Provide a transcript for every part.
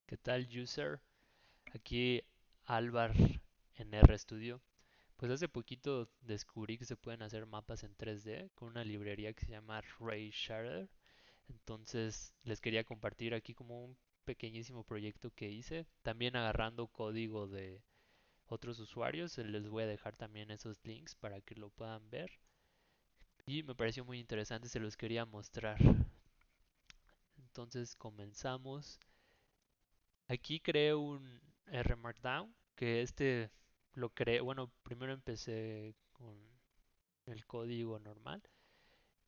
¿Qué tal, user? Aquí Álvar en RStudio. Pues hace poquito descubrí que se pueden hacer mapas en 3D con una librería que se llama Ray Shader. Entonces les quería compartir aquí como un pequeñísimo proyecto que hice, también agarrando código de otros usuarios. Les voy a dejar también esos links para que lo puedan ver. Y me pareció muy interesante, se los quería mostrar. Entonces comenzamos. Aquí creé un R Markdown, que lo creé, bueno, primero empecé con el código normal,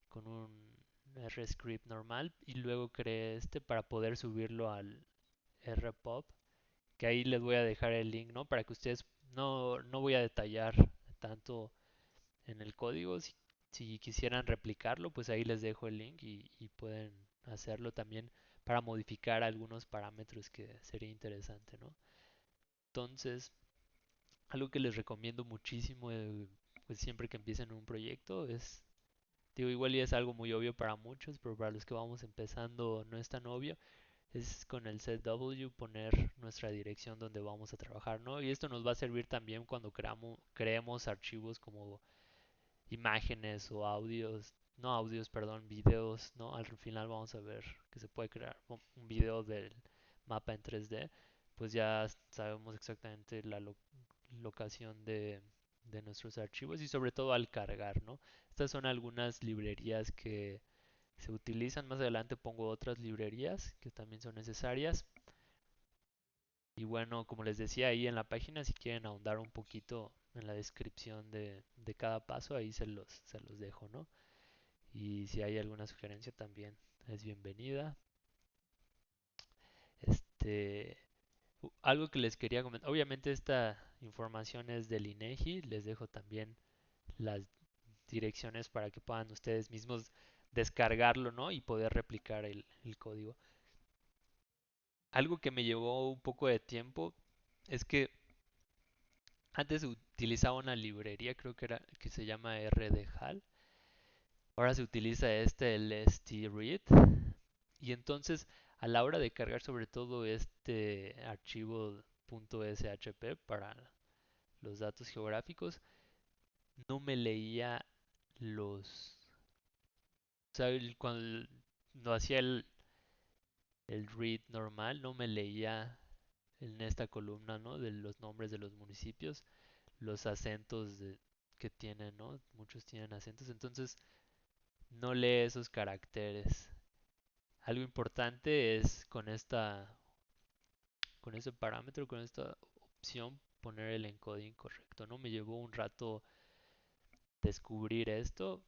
con un RScript normal, y luego creé este para poder subirlo al RPub, que ahí les voy a dejar el link, ¿no? Para que ustedes, no voy a detallar tanto en el código, si quisieran replicarlo, pues ahí les dejo el link y pueden hacerlo también para modificar algunos parámetros que sería interesante, ¿no? Entonces, algo que les recomiendo muchísimo, pues siempre que empiecen un proyecto es, digo, igual y es algo muy obvio para muchos, pero para los que vamos empezando no es tan obvio, es con el setw poner nuestra dirección donde vamos a trabajar, ¿no? Y esto nos va a servir también cuando creemos archivos como imágenes o audios, no audios, perdón, videos, ¿no? Al final vamos a ver que se puede crear un video del mapa en 3D, pues ya sabemos exactamente la locación de nuestros archivos y sobre todo al cargar, ¿no? Estas son algunas librerías que se utilizan. Más adelante pongo otras librerías que también son necesarias. Y bueno, como les decía ahí en la página, si quieren ahondar un poquito en la descripción de cada paso, ahí se los dejo, ¿no? Y si hay alguna sugerencia también es bienvenida. Este, algo que les quería comentar, obviamente esta información es del INEGI, les dejo también las direcciones para que puedan ustedes mismos descargarlo, ¿no? Y poder replicar el código. Algo que me llevó un poco de tiempo es que antes utilizaba una librería, creo que era que se llama RDHAL. Ahora se utiliza el STRead. Y entonces, a la hora de cargar sobre todo este archivo .shp para los datos geográficos, no me leía los... O sea, cuando hacía el read normal, no me leía en esta columna, ¿no? De los nombres de los municipios, los acentos que tienen, ¿no? Muchos tienen acentos, entonces no lee esos caracteres. Algo importante es con ese parámetro, con esta opción, poner el encoding correcto, ¿no? Me llevó un rato descubrir esto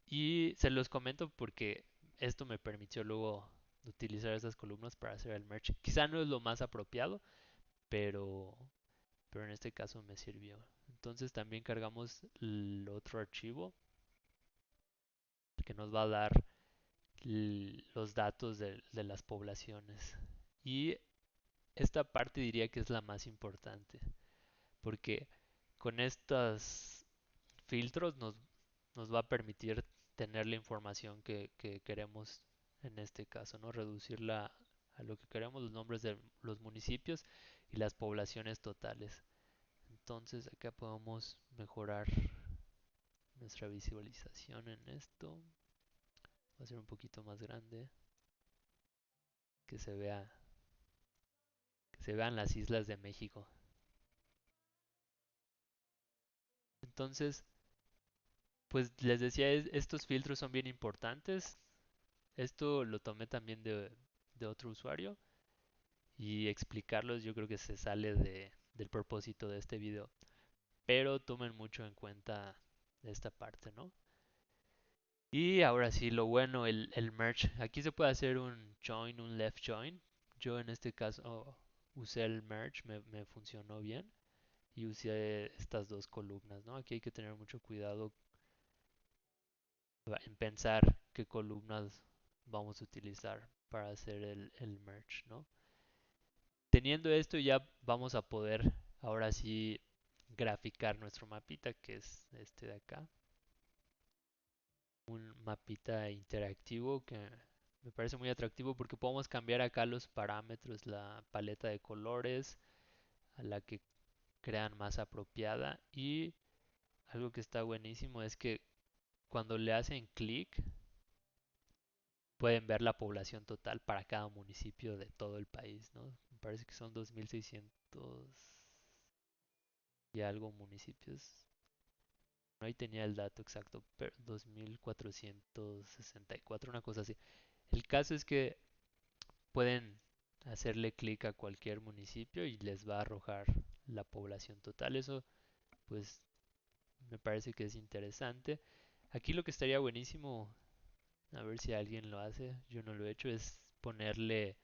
y se los comento porque esto me permitió luego utilizar esas columnas para hacer el merge. Quizá no es lo más apropiado, pero, pero en este caso me sirvió. Entonces también cargamos el otro archivo que nos va a dar los datos de las poblaciones. Y esta parte diría que es la más importante, porque con estos filtros nos va a permitir tener la información que queremos en este caso, ¿no? Reducirla a lo que queremos, los nombres de los municipios y las poblaciones totales. Entonces acá podemos mejorar nuestra visualización en esto. Va a ser un poquito más grande, que se vea, que se vean las islas de México. Entonces, pues les decía, estos filtros son bien importantes. Esto lo tomé también de otro usuario y explicarlos yo creo que se sale del propósito de este video. Pero tomen mucho en cuenta esta parte, ¿no? Y ahora sí, lo bueno, el merge. Aquí se puede hacer un join, un left join. Yo en este caso usé el merge, me funcionó bien. Y usé estas dos columnas, ¿no? Aquí hay que tener mucho cuidado en pensar qué columnas vamos a utilizar para hacer el merge, ¿no? Teniendo esto ya vamos a poder ahora sí graficar nuestro mapita, que es este de acá, un mapita interactivo que Me parece muy atractivo porque podemos cambiar acá los parámetros, la paleta de colores a la que crean más apropiada. Y algo que está buenísimo es que cuando le hacen clic pueden ver la población total para cada municipio de todo el país, ¿no? Me parece que son 2600 y algo municipios. No, ahí tenía el dato exacto, pero 2464, una cosa así. El caso es que pueden hacerle clic a cualquier municipio y les va a arrojar la población total. Eso pues me parece que es interesante. Aquí lo que estaría buenísimo, a ver si alguien lo hace, yo no lo he hecho, es ponerle,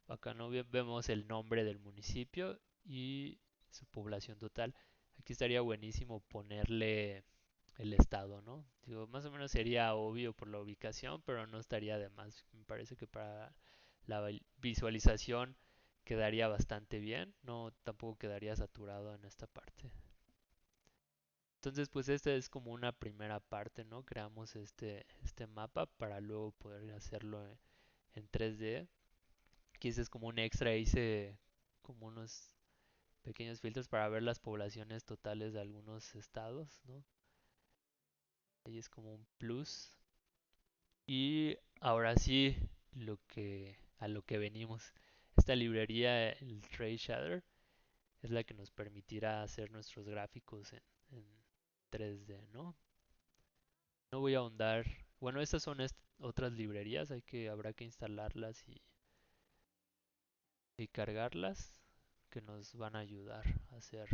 acá no vemos el nombre del municipio y su población total. Aquí estaría buenísimo ponerle el estado, ¿no? Digo, más o menos sería obvio por la ubicación, pero no estaría de más. Me parece que para la visualización quedaría bastante bien, no tampoco quedaría saturado en esta parte. Entonces, pues esta es como una primera parte, ¿no? Creamos este mapa para luego poder hacerlo en 3D. Aquí este es como un extra, hice como unos pequeños filtros para ver las poblaciones totales de algunos estados, ¿no? Ahí es como un plus. Y ahora sí, a lo que venimos. Esta librería, el Tray Shader, es la que nos permitirá hacer nuestros gráficos en 3D, ¿no? No voy a ahondar. Bueno, estas son otras librerías, habrá que instalarlas y cargarlas, que nos van a ayudar a hacer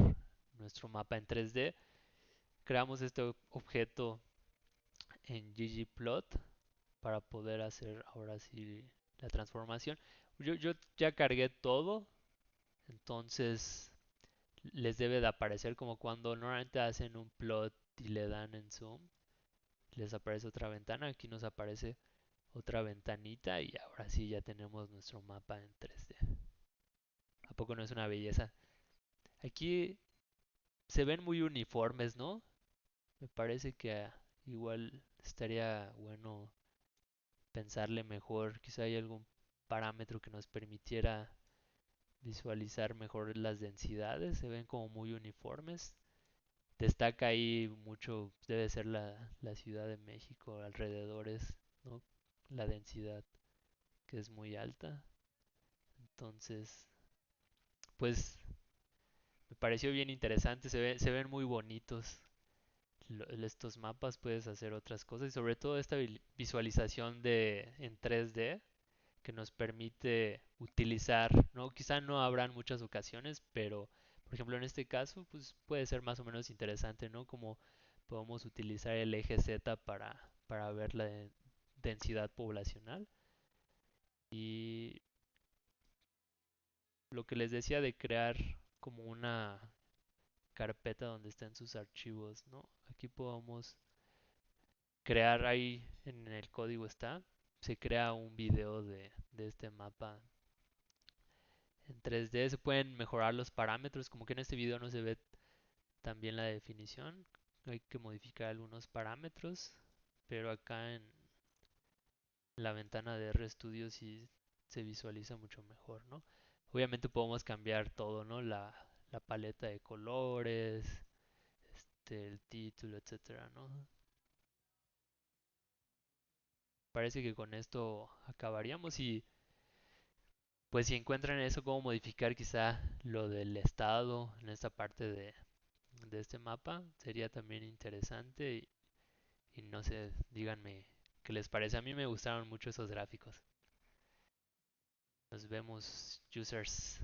nuestro mapa en 3D. Creamos este objeto en ggplot para poder hacer ahora sí la transformación. Yo ya cargué todo, entonces les debe de aparecer como cuando normalmente hacen un plot y le dan en zoom, les aparece otra ventana, aquí nos aparece otra ventanita y ahora sí ya tenemos nuestro mapa en 3D. ¿A poco no es una belleza? Aquí se ven muy uniformes, ¿no? Me parece que igual estaría bueno pensarle mejor, quizá hay algún parámetro que nos permitiera visualizar mejor las densidades, se ven como muy uniformes. Destaca ahí mucho, debe ser la Ciudad de México, alrededores, ¿no? La densidad que es muy alta. Entonces, pues me pareció bien interesante, se ven muy bonitos estos mapas, puedes hacer otras cosas y sobre todo esta visualización en 3D que nos permite utilizar, ¿no? Quizá no habrán muchas ocasiones, pero por ejemplo en este caso, pues puede ser más o menos interesante, ¿no? Como podemos utilizar el eje Z para ver la densidad poblacional. Y lo que les decía de crear como una carpeta donde estén sus archivos, ¿no? Aquí podemos crear ahí en el código está, se crea un video de este mapa en 3D, se pueden mejorar los parámetros, como que en este video no se ve tan bien la definición, hay que modificar algunos parámetros, pero acá en la ventana de RStudio sí se visualiza mucho mejor, ¿no? Obviamente podemos cambiar todo, ¿no? La paleta de colores, el título, etcétera, ¿no? Parece que con esto acabaríamos y pues si encuentran eso, cómo modificar quizá lo del estado en esta parte de este mapa, sería también interesante y no sé, díganme qué les parece. A mí me gustaron mucho esos gráficos. Nos vemos, users.